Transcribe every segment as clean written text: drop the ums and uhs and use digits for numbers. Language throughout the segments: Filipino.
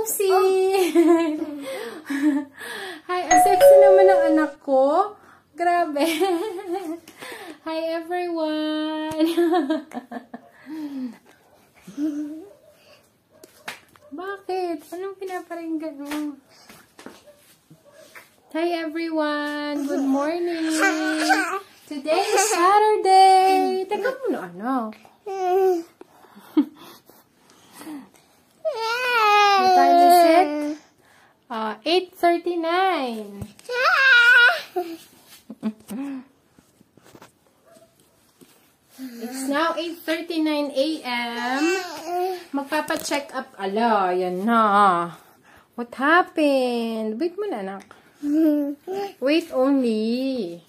Oopsie! Hi, sexy naman ang anak ko. Grabe. Hi, everyone. Bakit? Anong pinaparinggan mo? Hi, everyone. Good morning. Today is Saturday. Teka muna, ano? What time is it? 8:39. It's now 8:39 a.m. Magpapa-check up. Ala, yan na. What happened? Wait muna, anak. Wait only.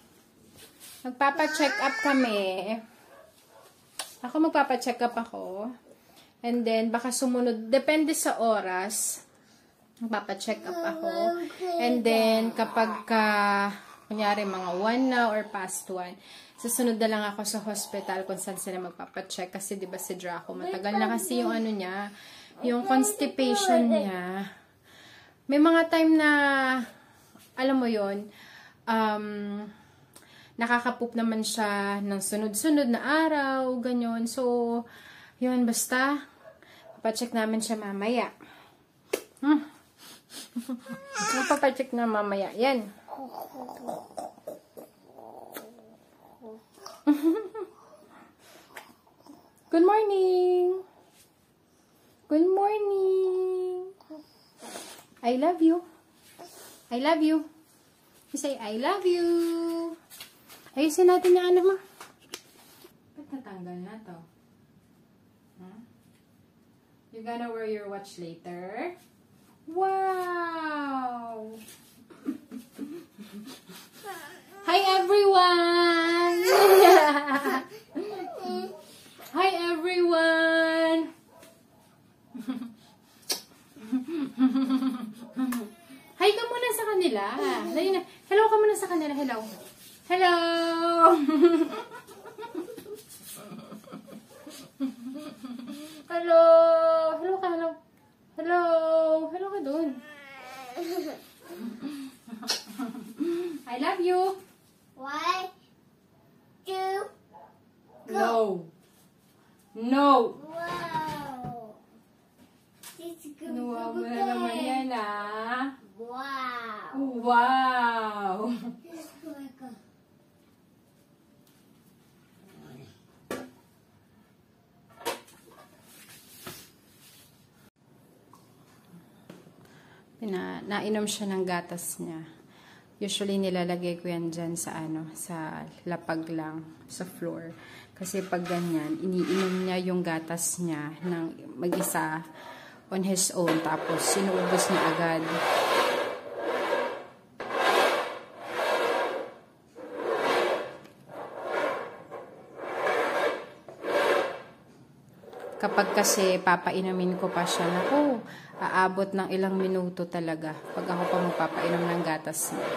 Magpapa-check up kami. Ako magpapa-check up ako. And then, baka sumunod. Depende sa oras. Magpapa-check up ako. And then, kapag kunyari, mga 1 na or past 1, susunod na lang ako sa hospital kung saan sila magpapacheck. Kasi, di ba si Draco, matagal na kasi yung ano niya, yung constipation niya. May mga time na, alam mo yon, nakakapoop naman siya ng sunod-sunod na araw, ganyan. So, yun, basta, papacheck namin siya mamaya. Papacheck na mamaya. Yan. Good morning. Good morning. I love you. I love you. You say, I love you. Ayusin natin yung ano mo. Ba't natanggal na to? Huh? You gonna wear your watch later? Wow! Hi everyone! Hi everyone! Hi ka muna sa kanila. Hello ka muna sa kanila. Hello. Hello! Hello! Hello ka, hello. Hello! Hello ka dun. I love you. 1, 2, go. No. No. Wow. Nuwa mo na naman yan, ah. Wow. Wow. Nainom siya ng gatas niya. Usually nilalagay ko yan dyan sa sa lapag lang, sa floor. Kasi pag ganyan, iniinom niya yung gatas niya ng mag-isa on his own. Tapos sinuubos niya agad. Kapag kasi papainumin ko pa siya, naku, aabot ng ilang minuto talaga pag ako pa magpapainom ng gatas niya.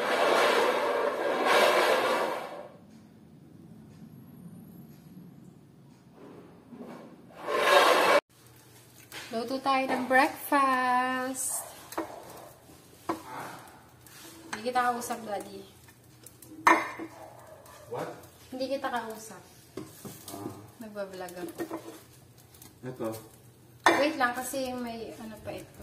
Luto tayo ng breakfast. Hindi kita kausap, Daddy. What? Hindi kita kausap. Nagbablog ako. Ito. Wait lang, kasi may ano pa ito.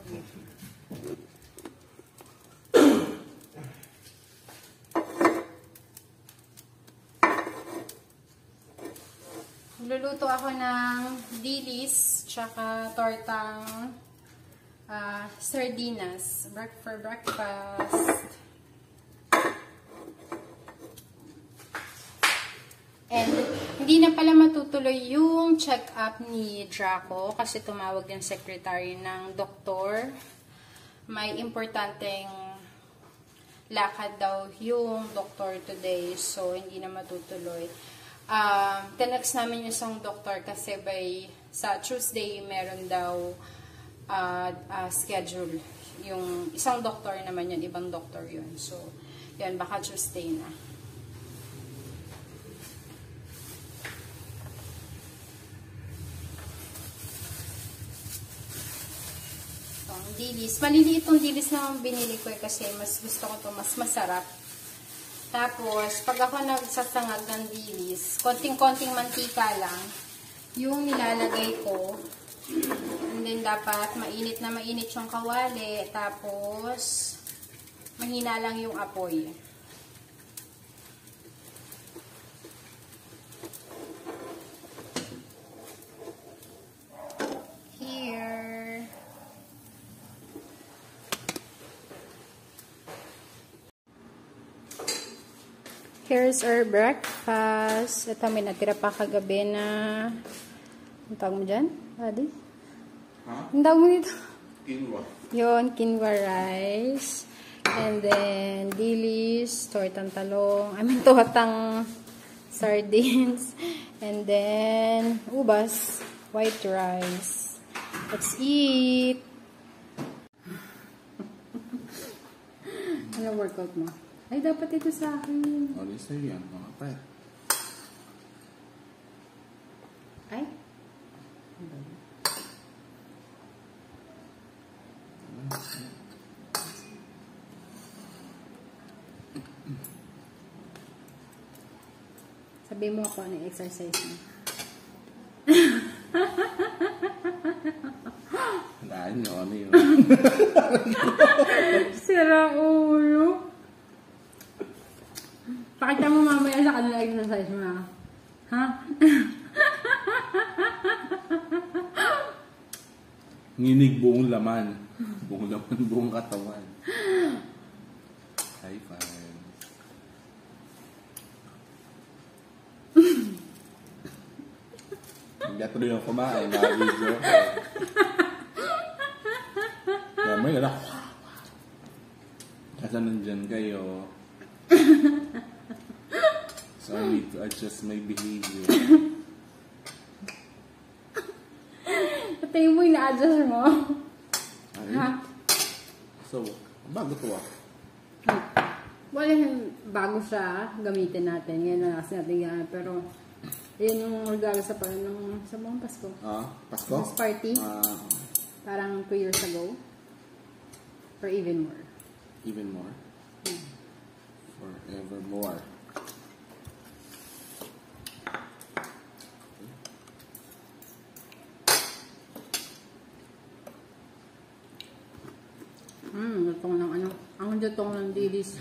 Luluto ako ng dilis, tsaka tortang sardinas. For breakfast. And hindi na pala matutuloy yung check-up ni Draco kasi tumawag yung secretary ng doktor. May importanteng lakad daw yung doktor today, so hindi na matutuloy. Tinext namin yung isang doktor kasi sa Tuesday meron daw schedule. Yung isang doktor naman yun, ibang doktor yun. So, yun, baka Tuesday na. itong dilis. Maliliit itong dilis na binili ko kasi mas gusto ko ito, mas masarap. Tapos, pag ako nagsasangag ng dilis, konting-konting mantika lang yung nilalagay ko. And then, dapat mainit na mainit yung kawali. Tapos, mahina lang yung apoy. Here. Here's our breakfast. Ito, may natira pa kagabi na... Ang tawag mo dyan? Adi? Ha? Ang tawag mo dito? Quinoa. Yun, quinoa rice. And then, dilis, tortang talong. I mean, tortang sardines. And then, ubas, white rice. Let's eat! Ano workout mo? Ay, dapat ito sa akin. O, di sa'yo yan. Mga pet. Ay? Sabi mo ako ano yung exercise mo. Laan nyo, ano yun? Sira ulo. Pakita mo mamaya sa kanila exercise mo. Ha? Nginig buong laman. Buong laman, buong katawan. High five. Hindi tuloy yung kumain. Naka-video. Kaya may anak. Kasi nandyan kayo. So I need to adjust my behavior. Tingin mo yung na-adjust mo. Ay. Ha? So, bago to ah. Wala yung bago siya, gamitin natin. Yan na kasi natin yan. Pero, yun yung regalo sa mga Pasko. Ah, Pasko? Christmas party. Ah, Parang 2 years ago. Or even more. even more. Forevermore. Lutong ng ano. Ang lutong ng dilis.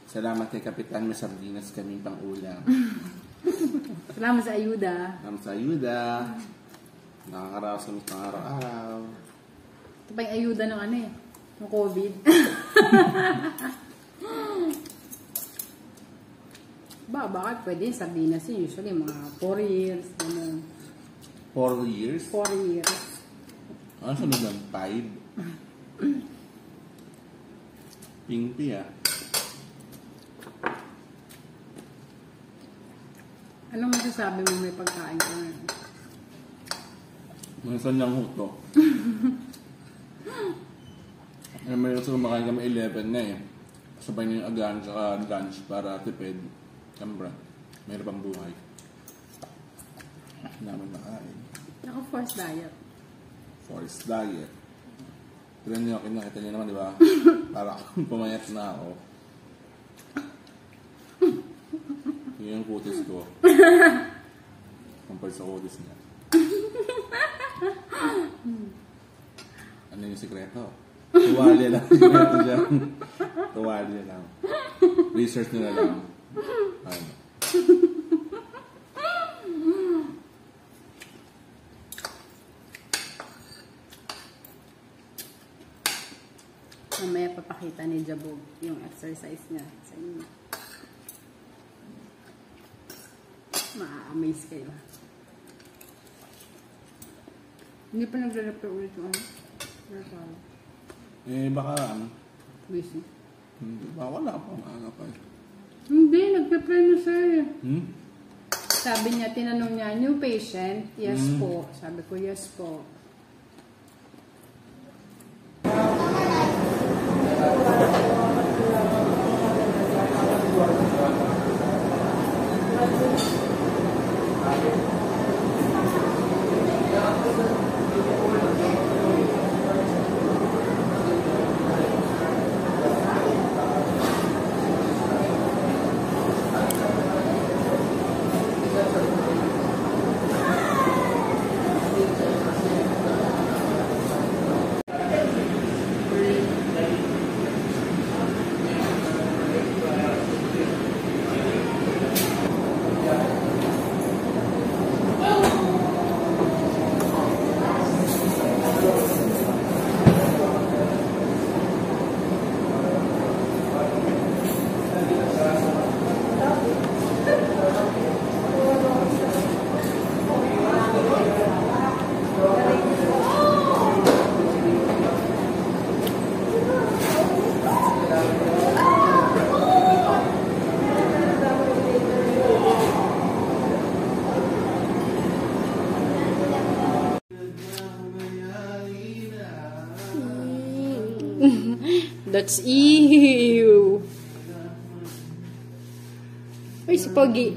Salamat kay Kapitan, may sardinas kami pang ulam. Salamat sa ayuda. Salamat sa ayuda. Nakakaraos kami pang araw-araw. Ito pa yung ayuda ng ano eh. Ng COVID. Bakit pwede yung sardinas yun? Usually mga 4 years. Ano. 4 years? 4 years. Ano sunod ng 5? Pingpi ah. Anong masasabi mo may pagkain ka ngayon? Minsan lang huto. May gusto kumakain kami 11 na eh. Sabay na yung agahan sa lunch para tipid. Siyempre, mayroon pang buhay. Hindi naman nakain. Naka-forced diet. Forced diet. Tignan nyo, kinakita nyo naman, di ba? Para pumayat na ako. Yun yung kutis ko. Compared sa kutis niya. Ano yung sikreto? Tuwalya lang. Sikreto dyan. Tuwalya lang. Research nyo na lang. Ano? Mamaya papakita ni Jabog yung exercise niya sa inyo. Ma-amaze kayo. Hindi pa nagre-reply ulit yung ano? Baka ano? Busy. Hindi. Baka wala pa. Maaga pa eh. Hindi, nagpe-pray na siya eh. Sabi niya, tinanong niya, new patient? Yes po. Sabi ko, yes po. That's ew. Ay, si Pogi.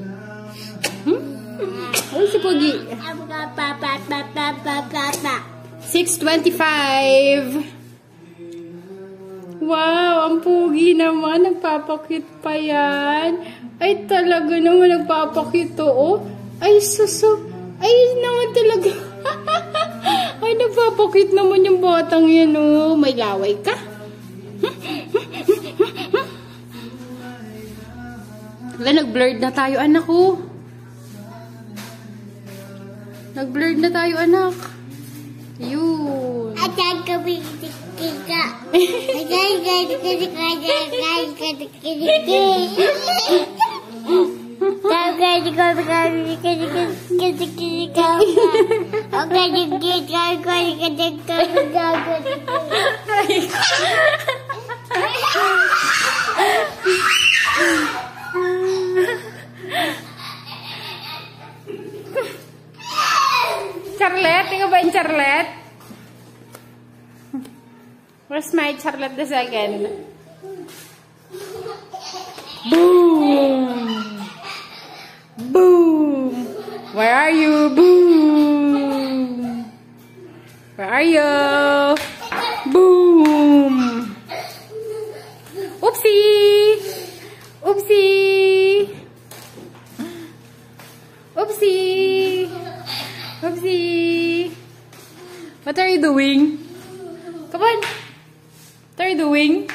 Ay, si Pogi. 6:25. Wow, ang Pogi naman. Nagpapakit pa yan. Ay, talaga naman nagpapakit to, oh. Ay, suso. Ay, naman talaga. Ay, nagpapakit naman yung batang yan, oh. May laway ka? Wala, nag-blurred na tayo, anak, oh. Nag-blurred na tayo, anak. Yun. Charlotte, tingnan ba yung Charlotte? Where's my Charlotte the second? Boom! Boom! Where are you? Boom! Where are you? Boom! Oopsie! Oopsie! Oopsie! Oopsie! What are you doing? Come on! What are you doing?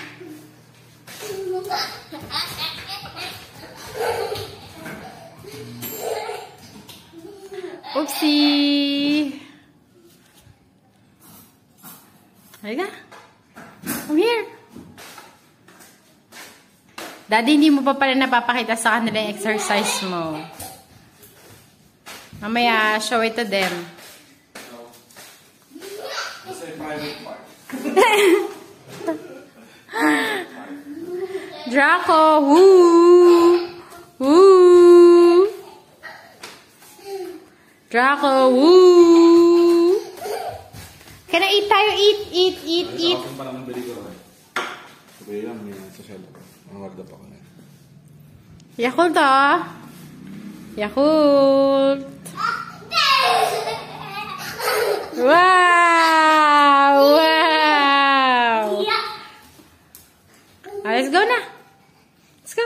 Oopsie! Halika. Come here. Daddy, hindi mo pa pala napapakita sa kanila yung exercise mo. Mamaya, show it to them. It's a private part. Draco, woo! Woo! Draco, woo! Can I eat tayo? Eat. Ako pa naman bili ko. Sabi lang, may social ako. Ang warda pa ko na. Yakult, ah. Yakult. Wow! Wow! Ah, let's go na. Let's go.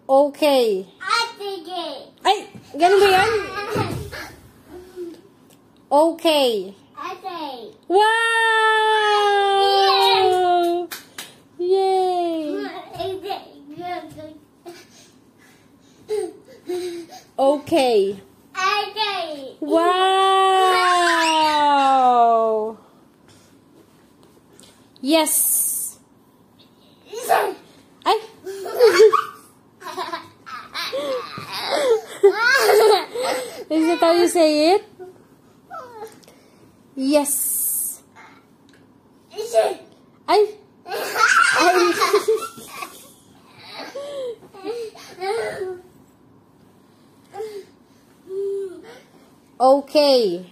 Okay. Ay, ganun ba yan? Okay. Wow! Yay! Okay. Wow! Yes. Ay. Is it how you say it? Yes. Ay. Ay. Okay.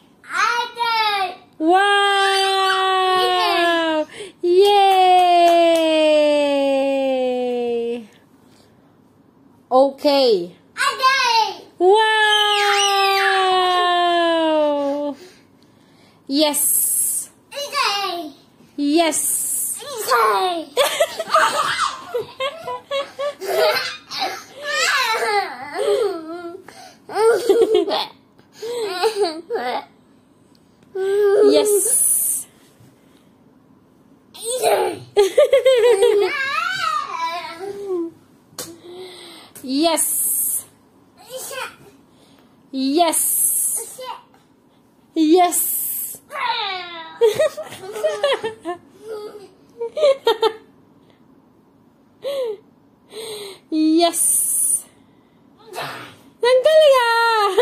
Wow! Yay! Okay. Wow! Yes. Yes. Yes. Yes. Yes. Yes. Yes. Nanggaling ah.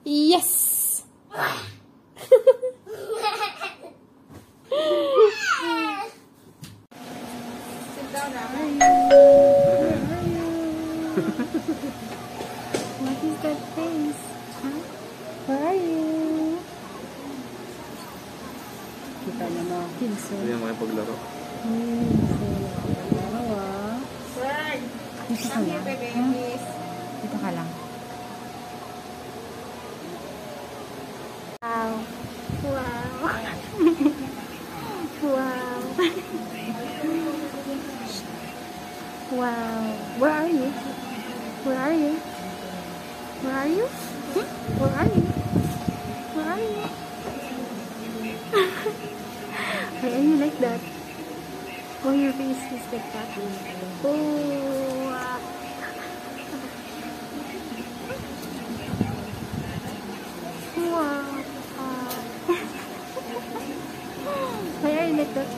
Yes. Sit down now. What is that face? Huh? Where are you? bata na mga kids. Ito yung mga paglaro. Dito ka lang. Dito ka lang. Wow. Wow. Wow. Wow. Where are you? Where are you? Where are you? Hmm? Where are you? Where are you? Why are you like that? Why your face is like that? Oh. Wow. Why are you like that?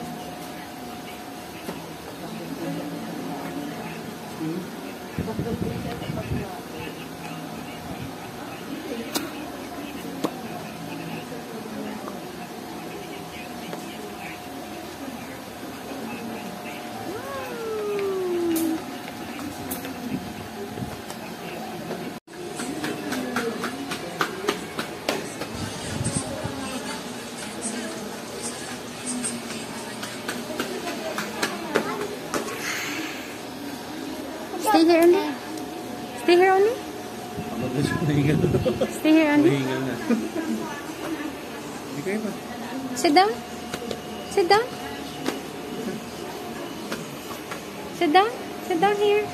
Stay here only. Stay here only. Ano ba siya mahingal? Stay here only. Mahingal na. Hindi kayo ba? Sit down. Sit down. Sit down. Sit down here.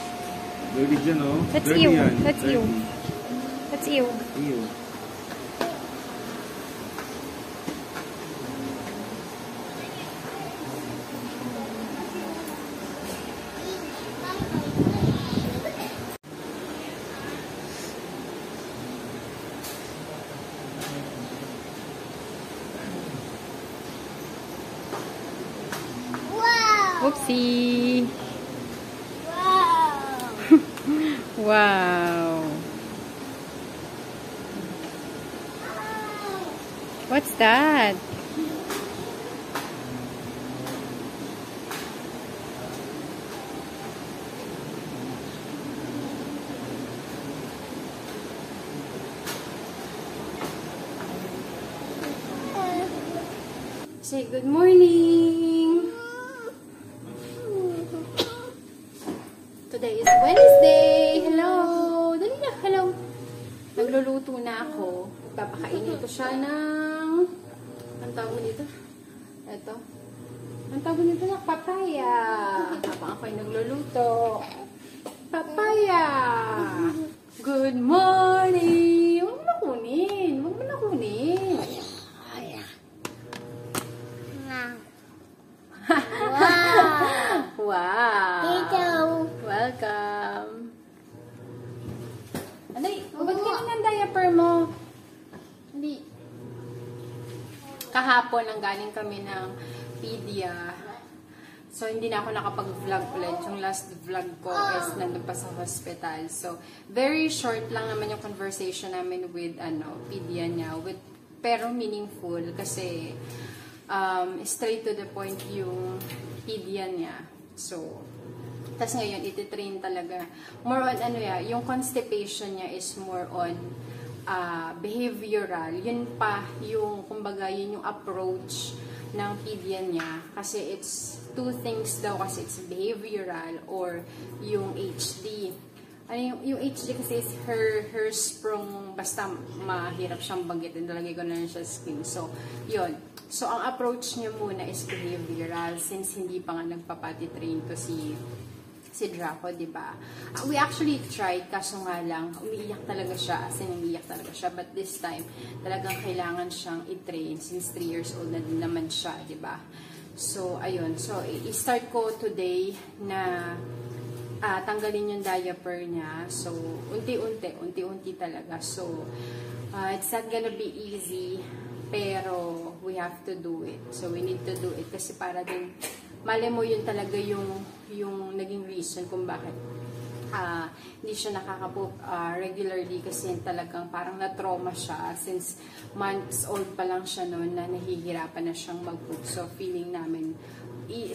Dirty dyan, oh. That's Dirty you. yan. That's Dirty. you. That's you. Ew. Wow. Oopsie. Wow. Wow. What's that? Say good morning. Today is Wednesday. Hello. Dali na. Hello. Nagluluto na ako. Papakainin ko siya ng... Ang tawag mo dito? Ito. Ang tawag mo dito na papaya. Habang ako'y nagluluto. Papaya. Good morning. Huwag mo na kunin. Huwag mo na kunin. Wow. Wow. Tito. Welcome. Anday, ubad ka na ng diaper mo. Hindi. Kahapon, ang galing kami ng pedia. So, hindi na ako nakapag-vlog ulit. Yung last vlog ko is nandun pa sa hospital. So, very short lang naman yung conversation namin with, pedia niya. Pero meaningful kasi straight to the point yung pedia niya. So, tas ngayon, ititrain talaga. More on, yung constipation niya is more on behavioral. Yun pa, yung, kumbaga, yun yung approach ng pedia niya. Kasi it's two things daw, kasi it's behavioral or yung HD. Yung HD kasi is her sprung, basta mahirap siyang banggitin. Nalagay ko na lang siya skin. So, yun. So, ang approach niya muna is behavioral since hindi pa nga nagpapati train to si Draco, diba? We actually tried, kaso nga lang, umiiyak talaga siya, as in umiiyak talaga siya. But this time, talagang kailangan siyang i-train since 3 years old na din naman siya, diba? So, ayun. So, i-start ko today na tanggalin yung diaper niya. So, unti-unti talaga. So, it's not gonna be easy, pero we have to do it. So, we need to do it kasi para din, mali mo yun talaga yung naging reason kung bakit hindi siya nakakapoop regularly kasi talagang parang na-trauma siya since months old pa lang siya noon na nahihirapan na siyang mag-poop. So, feeling namin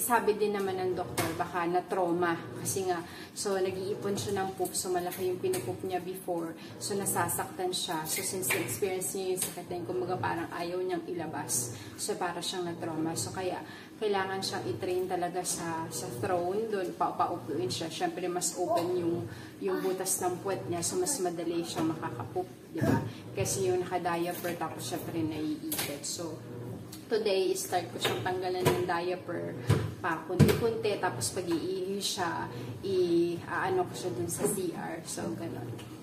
sabi din naman ng doktor, baka na-trauma. Kasi nga, so nag-iipon siya ng poop, so malaki yung pinupoop niya before. So nasasaktan siya. So since na-experience niya yung sakit na yun, kumbaga parang ayaw niyang ilabas. So para siyang na-trauma. So kaya, kailangan siyang i-train talaga sa throne. Doon, paupuin siya. Siyempre, mas open yung butas ng puwet niya. So mas madali siyang makakapoop. Diba? Kasi yung naka-diaper, tapos syempre naiipit. So, today, start ko siyang tanggalan ng diaper pa kunti-kunti, tapos pag iihi siya, i-aano ko siya dun sa CR. So, ganun.